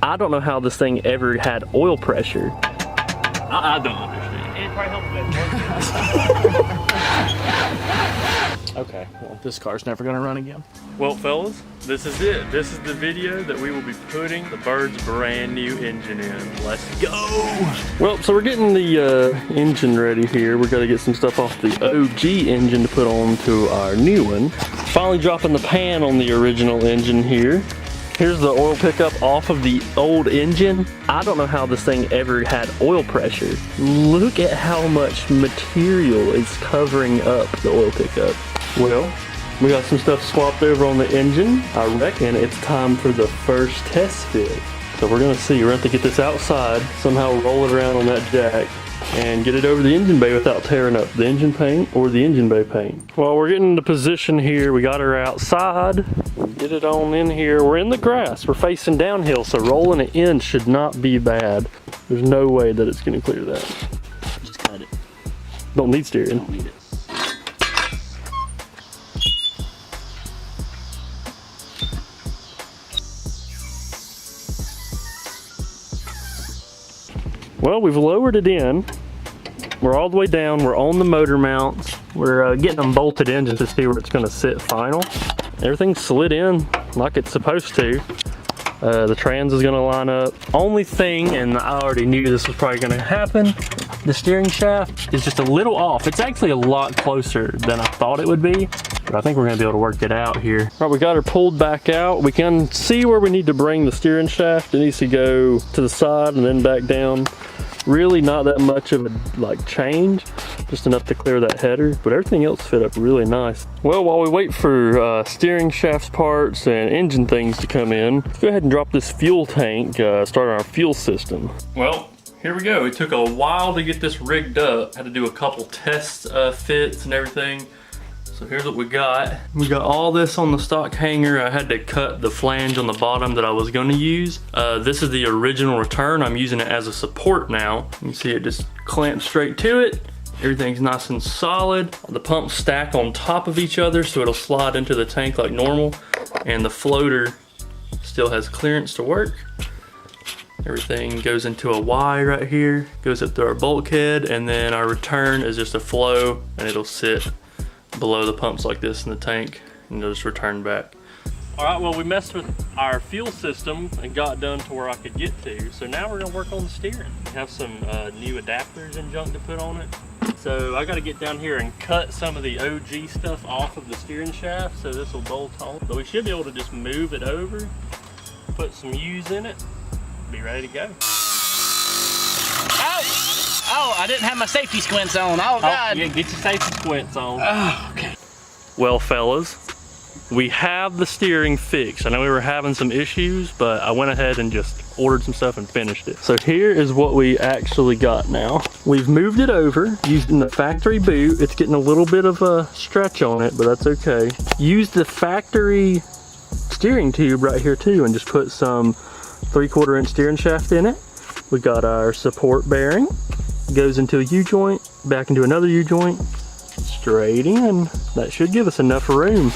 I don't know how this thing ever had oil pressure. I don't understand. It probably helps that. Okay, well, this car's never gonna run again. Well, fellas, this is it. This is the video that we will be putting the Bird's brand new engine in. Let's go! Well, so we're getting the engine ready here. We're gonna get some stuff off the OG engine to put on to our new one. Finally dropping the pan on the original engine here. Here's the oil pickup off of the old engine. I don't know how this thing ever had oil pressure. Look at how much material is covering up the oil pickup. Well, we got some stuff swapped over on the engine. I reckon it's time for the first test fit. So we're gonna see, we're gonna have to get this outside, somehow roll it around on that jack, and get it over the engine bay without tearing up the engine paint or the engine bay paint. Well, we're getting into position here. We got her outside. Get it on in here. We're in the grass. We're facing downhill, so rolling it in should not be bad. There's no way that it's gonna clear that. Just cut it. Don't need steering. Don't need it. Well, we've lowered it in. We're all the way down. We're on the motor mounts. We're getting them bolted in just to see where it's going to sit final. Everything's slid in like it's supposed to. The trans is going to line up. Only thing, and I already knew this was probably going to happen, the steering shaft is just a little off. It's actually a lot closer than I thought it would be, but I think we're going to be able to work it out here. All right, we got her pulled back out. We can see where we need to bring the steering shaft. It needs to go to the side and then back down. Really not that much of a change, just enough to clear that header, but everything else fit up really nice. Well, while we wait for steering shafts parts and engine things to come in, let's go ahead and drop this fuel tank, start our fuel system. Well, here we go. It took a while to get this rigged up. Had to do a couple test fits and everything. So here's what we got. We got all this on the stock hanger. I had to cut the flange on the bottom that I was going to use. This is the original return. I'm using it as a support now. You can see it just clamps straight to it. Everything's nice and solid. The pumps stack on top of each other so it'll slide into the tank like normal. And the floater still has clearance to work. Everything goes into a Y right here, goes up through our bulkhead, and then our return is just a flow and it'll sit below the pumps like this in the tank and it'll just return back. All right, well, we messed with our fuel system and got done to where I could get to. So now we're gonna work on the steering. We have some new adapters and junk to put on it. So I gotta get down here and cut some of the OG stuff off of the steering shaft so this will bolt on. But we should be able to just move it over, put some U's in it, be ready to go. Oh, I didn't have my safety squints on. Oh, God. Yeah, get your safety squints on. Oh, okay. Well, fellas, we have the steering fixed. I know we were having some issues, but I went ahead and just ordered some stuff and finished it. So here is what we actually got now. We've moved it over using the factory boot. It's getting a little bit of a stretch on it, but that's okay. Used the factory steering tube right here too and just put some 3/4 inch steering shaft in it. We got our support bearing. Goes into a U-joint, back into another U-joint, straight in. That should give us enough room.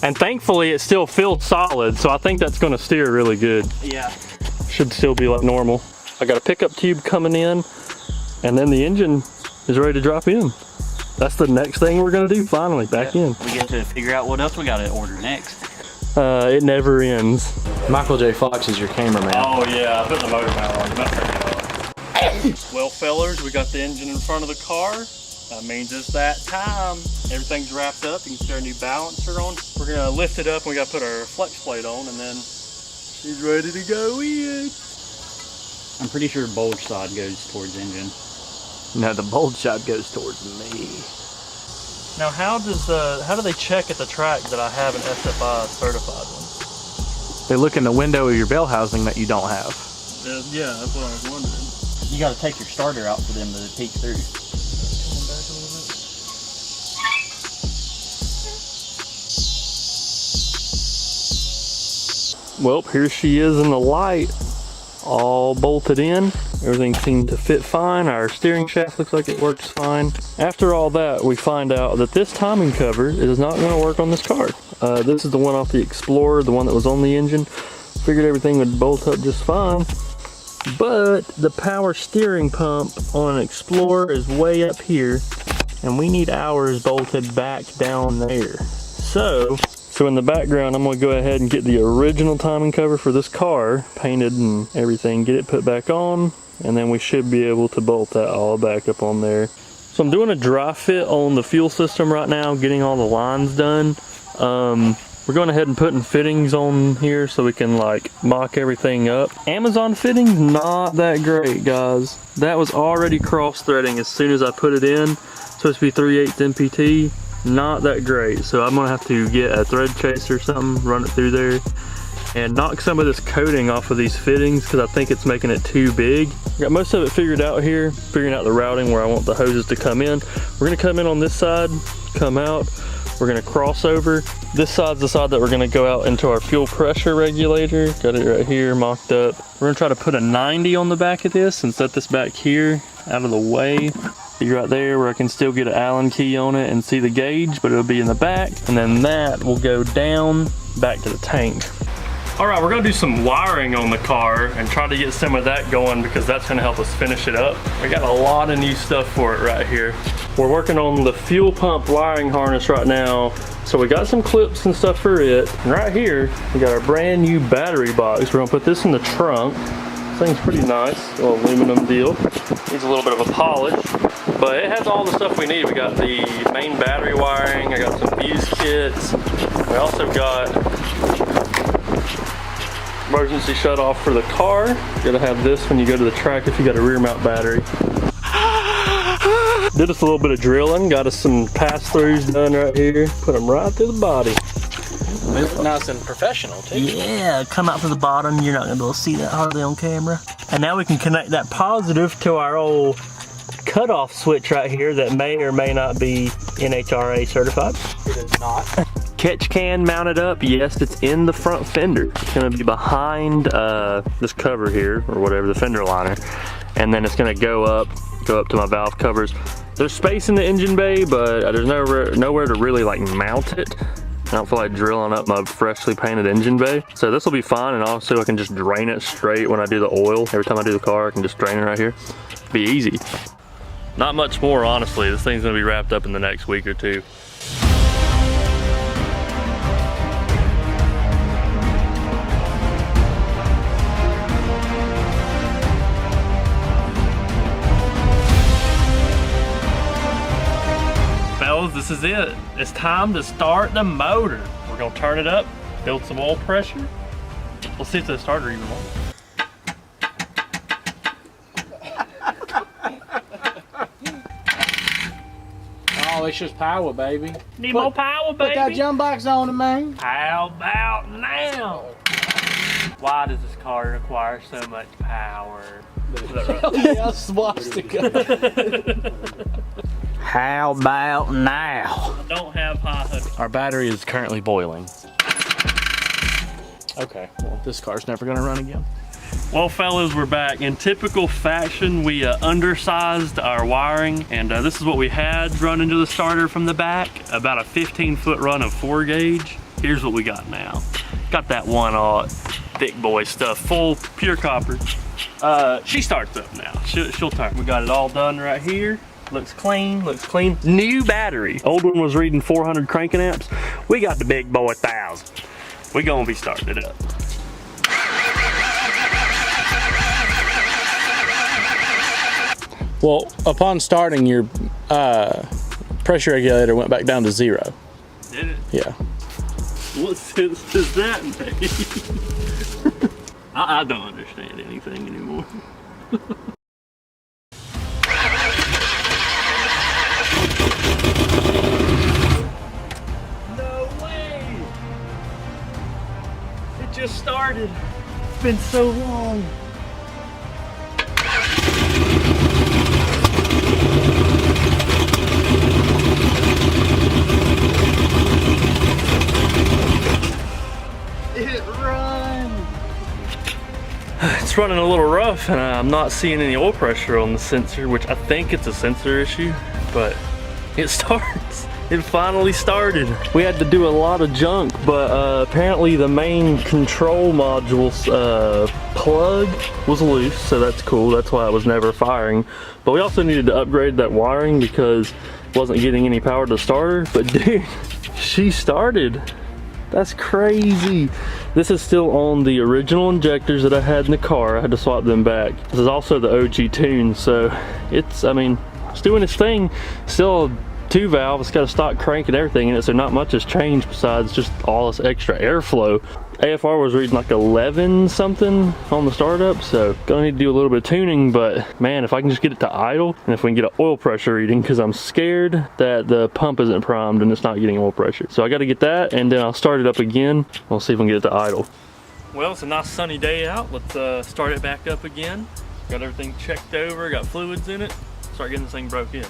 And thankfully it still feels solid, so I think that's gonna steer really good. Yeah. Should still be like normal. I got a pickup tube coming in, and then the engine is ready to drop in. That's the next thing we're gonna do finally, back in. We get to figure out what else we gotta order next. It never ends. Michael J. Fox is your cameraman. Oh yeah, I put the motor mount on. Well, fellers, we got the engine in front of the car. That means it's that time. Everything's wrapped up. You can see our new balancer on. We're gonna lift it up and we gotta put our flex plate on, and then she's ready to go in. I'm pretty sure bulge side goes towards engine. No, the bulge side goes towards me. Now, how do they check at the track that I have an SFI certified one? They look in the window of your bell housing that you don't have. Yeah, that's what I was wondering. You gotta take your starter out for them to peek through. Well, here she is in the light, all bolted in. Everything seemed to fit fine. Our steering shaft looks like it works fine. After all that, we find out that this timing cover is not going to work on this car. This is the one off the Explorer, the one that was on the engine. Figured everything would bolt up just fine. But the power steering pump on an Explorer is way up here, and we need ours bolted back down there. So in the background, I'm gonna go ahead and get the original timing cover for this car painted and everything, get it put back on, and then we should be able to bolt that all back up on there. So I'm doing a dry fit on the fuel system right now, getting all the lines done. We're going ahead and putting fittings on here so we can like mock everything up. Amazon fittings, not that great, guys. That was already cross-threading as soon as I put it in. It's supposed to be 3/8 MPT, not that great. So I'm gonna have to get a thread chaser or something, run it through there, and knock some of this coating off of these fittings because I think it's making it too big. Got most of it figured out here, figuring out the routing where I want the hoses to come in. We're gonna come in on this side, come out. We're gonna cross over. This side's the side that we're gonna go out into our fuel pressure regulator. Got it right here mocked up. We're gonna try to put a 90 on the back of this and set this back here out of the way. Be right there where I can still get an Allen key on it and see the gauge, but it'll be in the back. And then that will go down back to the tank. All right, we're gonna do some wiring on the car and try to get some of that going because that's gonna help us finish it up. We got a lot of new stuff for it right here. We're working on the fuel pump wiring harness right now. So we got some clips and stuff for it. And right here, we got our brand new battery box. We're gonna put this in the trunk. This thing's pretty nice, little aluminum deal. Needs a little bit of a polish, but it has all the stuff we need. We got the main battery wiring. I got some fuse kits. We also got emergency shut off for the car. You gotta have this when you go to the track if you got a rear mount battery. Did us a little bit of drilling, got us some pass-throughs done right here. Put them right through the body. They look nice and professional too. Yeah, come out to the bottom. You're not gonna be able to see that hardly on camera. And now we can connect that positive to our old cutoff switch right here that may or may not be NHRA certified. It is not. Catch can mounted up. Yes, it's in the front fender. It's gonna be behind this cover here, or whatever, the fender liner. And then it's gonna go up to my valve covers. There's space in the engine bay, but there's nowhere to really like mount it. I don't feel like drilling up my freshly painted engine bay. So this will be fine, and also I can just drain it straight when I do the oil. Every time I do the car, I can just drain it right here. Be easy. Not much more, honestly. This thing's gonna be wrapped up in the next week or two. This is it. It's time to start the motor. We're gonna turn it up, build some oil pressure. We'll see if the starter even works. Oh, it's just power, baby. Need more power, baby. Put that jump box on it, man. How about now? Why does this car require so much power? Is that right? Yeah, swastika. How about now? I don't have high hood. Our battery is currently boiling. Okay, well, this car's never gonna run again. Well, fellas, we're back. In typical fashion, we undersized our wiring, and this is what we had run into the starter from the back. About a 15-foot run of 4 gauge. Here's what we got now. Got that 1/0 thick boy stuff, full pure copper. She starts up now. She'll turn. We got it all done right here. Looks clean, looks clean. New battery. Old one was reading 400 cranking amps. We got the big boy 1000. We gonna be starting it up. Well, upon starting, your pressure regulator went back down to 0. Did it? Yeah. What sense does that make? I don't understand anything anymore. No way! It just started. It's been so long. It runs. It's running a little rough, and I'm not seeing any oil pressure on the sensor, which I think it's a sensor issue, but it starts. It finally started. We had to do a lot of junk, but apparently the main control module's plug was loose, so that's cool. That's why it was never firing. But we also needed to upgrade that wiring because it wasn't getting any power to the starter. But dude, she started. That's crazy. This is still on the original injectors that I had in the car. I had to swap them back. This is also the OG tune, so it's, I mean, it's doing its thing. Still a 2 valve, it's got a stock crank and everything in it, so not much has changed besides just all this extra airflow. AFR was reading like 11 something on the startup, so gonna need to do a little bit of tuning, but man, if I can just get it to idle, and if we can get an oil pressure reading, because I'm scared that the pump isn't primed and it's not getting oil pressure. So I gotta get that, and then I'll start it up again. We'll see if we can get it to idle. Well, it's a nice sunny day out. Let's start it back up again. Got everything checked over, got fluids in it. Start getting this thing broke in.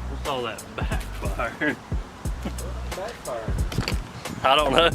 What's all that backfire? Backfire. I don't know.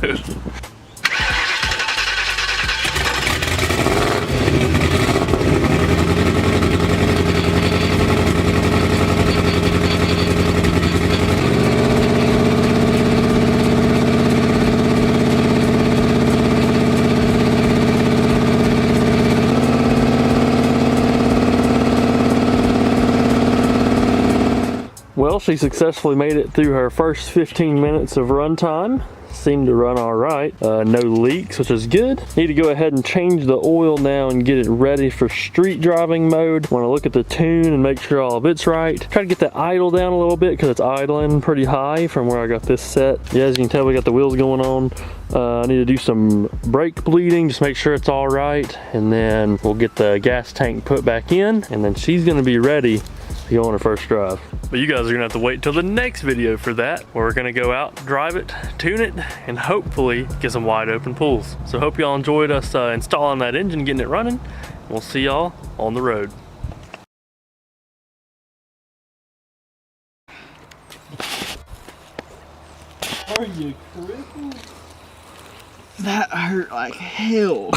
Well, she successfully made it through her first 15 minutes of runtime. Seemed to run all right. No leaks, which is good. Need to go ahead and change the oil now and get it ready for street driving mode. Want to look at the tune and make sure all of it's right. Try to get the idle down a little bit because it's idling pretty high from where I got this set. Yeah, as you can tell, we got the wheels going on. I need to do some brake bleeding, just make sure it's all right. And then we'll get the gas tank put back in, and then she's gonna be ready to go on her first drive. But you guys are gonna have to wait until the next video for that, where we're gonna go out, drive it, tune it, and hopefully get some wide open pulls. So hope y'all enjoyed us installing that engine, getting it running. We'll see y'all on the road. Are you crippled? That hurt like hell.